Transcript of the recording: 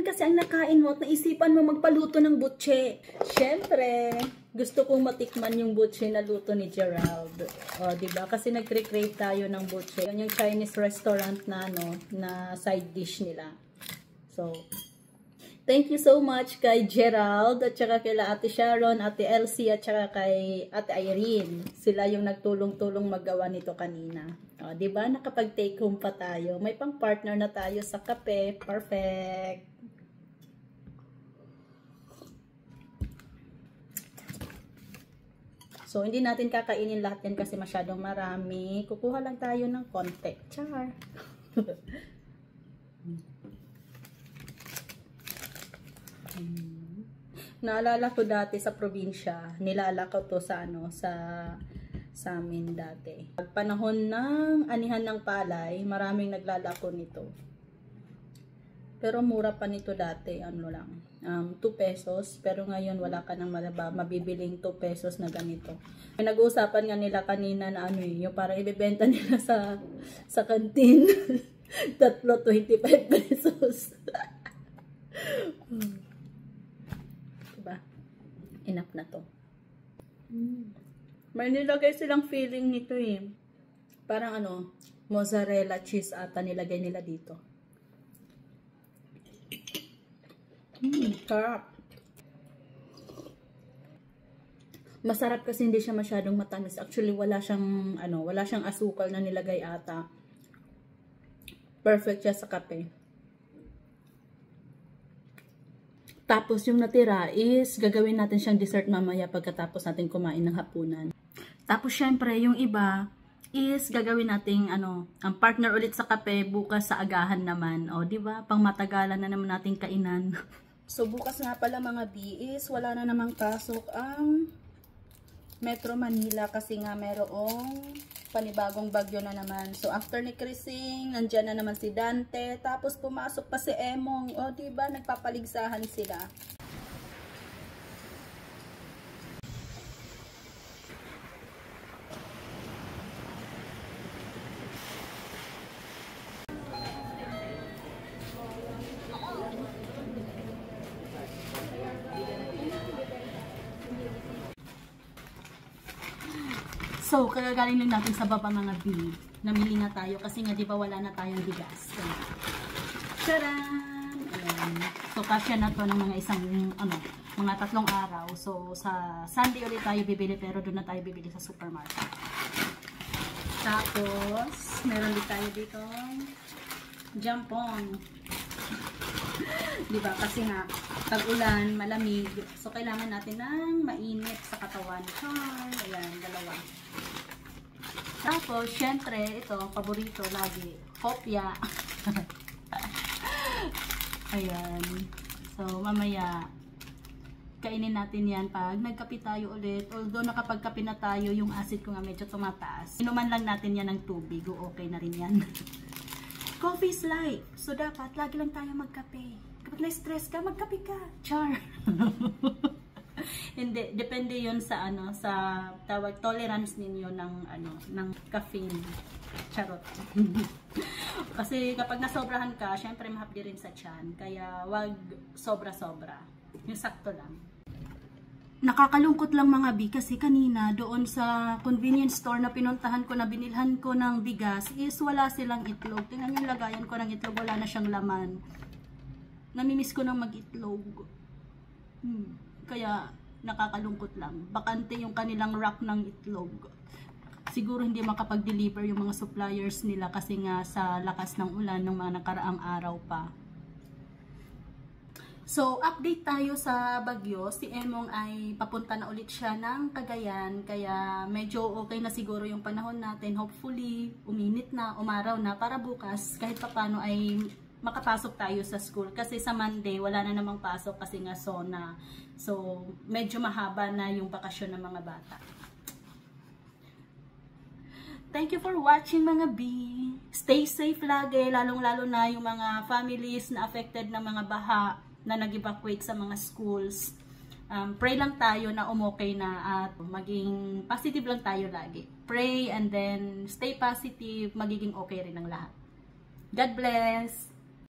naman kasi ang nakain mo at naisipan mo magpaluto ng butche. Siyempre, gusto kong matikman yung butche na luto ni Gerald. O, diba? Kasi nag-recreate tayo ng butche. Yan yung Chinese restaurant na, ano, na side dish nila. So, thank you so much kay Gerald at saka kay Ate Sharon, Ate Elsie at saka kay Ate Irene. Sila yung nagtulong-tulong maggawa nito kanina. O, diba? Nakapag-take home pa tayo. May pang-partner na tayo sa kape. Perfect! So, hindi natin kakainin lahat yan kasi masyadong marami. Kukuha lang tayo ng konti. Char! Naalala ko dati sa probinsya, nilala ko to sa ano, sa amin dati. Pag panahon ng anihan ng palay, maraming naglalako nito. Pero mura pa nito dati, ano lang, 2 pesos. Pero ngayon wala ka nang mabibiling 2 pesos na ganito. May nag-uusapan nga nila kanina na ano yung parang ibebenta nila sa kantin. Tatlo 25 pesos. Diba? Enough na to. May nilagay silang feeling nito eh. Parang ano, mozzarella cheese ata nilagay nila dito. Sarap. Masarap kasi hindi siya masyadong matamis. Actually, wala siyang ano, wala siyang asukal na nilagay ata. Perfect siya sa kape. Tapos yung natira is gagawin natin siyang dessert mamaya pagkatapos natin kumain ng hapunan. Tapos syempre yung iba is gagawin nating ano, ang partner ulit sa kape bukas sa agahan naman. O di ba? Pangmatagalan na naman nating kainan. So bukas nga pala mga BS, wala na namang pasok ang Metro Manila kasi nga merong panibagong bagyo na naman. So after ni Krising, nandyan na naman si Dante, tapos pumasok pa si Emong. O diba, nagpapaligsahan sila. So, kagagaling lang natin sa baba mga B. Namili na tayo kasi nga di ba wala na tayong bigas. So, charan! Ayan. So, kasya na to ng mga isang, ano, mga 3 araw. So, sa Sunday ulit tayo bibili pero doon na tayo bibili sa supermarket. Tapos, meron din tayo dito jampong. Diba? Kasi nga, pag-ulan, malamig. So, kailangan natin ng mainit sa katawan. Ayan, 2. Tapos, syempre, ito, paborito lagi, kopya. Ayan. So, mamaya, kainin natin yan pag nagkape tayo ulit. Although, nakapagkape na tayo, yung acid ko nga medyo tumataas. Inuman lang natin yan ng tubig. Okay na rin yan. Coffee is life. So, dapat, lagi lang tayo magkape. Kapag na-stress ka, magkape ka. Char. Hindi, depende 'yon sa ano, sa tawag tolerance ninyo ng ano, ng caffeine. Charot. Kasi kapag nasobrahan ka, syempre mahapdi rin sa tiyan. Kaya wag sobra-sobra. Yung sakto lang. Nakakalungkot lang mga bi kasi kanina doon sa convenience store na pinuntahan ko na binilhan ko ng bigas is wala silang itlog. Tingnan yung lagayan ko ng itlog, wala na siyang laman. Namimiss ko nang mag-itlog. Kaya nakakalungkot lang. Bakante yung kanilang rack ng itlog. Siguro hindi makapag-deliver yung mga suppliers nila kasi nga sa lakas ng ulan ng mga nakaraang araw pa. So, update tayo sa bagyo. Si Emong ay papunta na ulit siya ng Cagayan. Kaya medyo okay na siguro yung panahon natin. Hopefully, uminit na, umaraw na para bukas kahit papano ay makapasok tayo sa school. Kasi sa Monday, wala na namang pasok kasi nga SONA. So, medyo mahaba na yung bakasyon ng mga bata. Thank you for watching mga B. Stay safe lagi, lalong-lalo na yung mga families na affected ng mga baha na nag-evacuate sa mga schools. Pray lang tayo na umokay na at maging positive lang tayo lagi. Pray and then stay positive, magiging okay rin ang lahat. God bless!